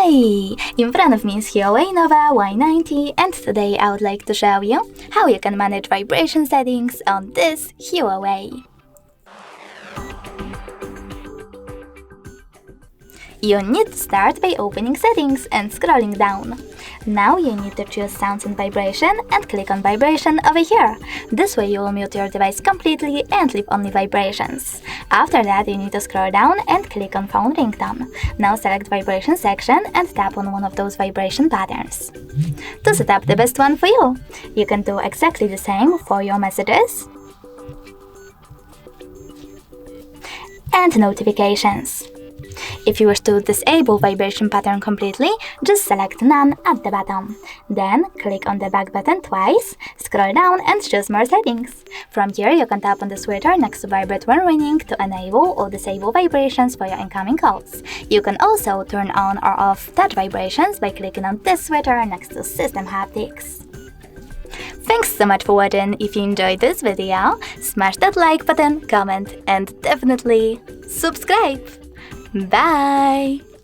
Hi! In front of me is HUAWEI Nova Y90, and today I would like to show you how you can manage vibration settings on this HUAWEI. You need to start by opening Settings and scrolling down. Now you need to choose Sounds and Vibration and click on Vibration over here. This way you will mute your device completely and leave only vibrations. After that you need to scroll down and click on Phone Ringtone. Now select Vibration section and tap on one of those vibration patterns. To set up the best one for you, you can do exactly the same for your messages and notifications. If you wish to disable vibration pattern completely, just select None at the bottom. Then click on the back button twice, scroll down and choose More settings. From here you can tap on the switcher next to Vibrate when ringing to enable or disable vibrations for your incoming calls. You can also turn on or off touch vibrations by clicking on this switcher next to System Haptics. Thanks so much for watching. If you enjoyed this video, smash that like button, comment and definitely subscribe! Bye!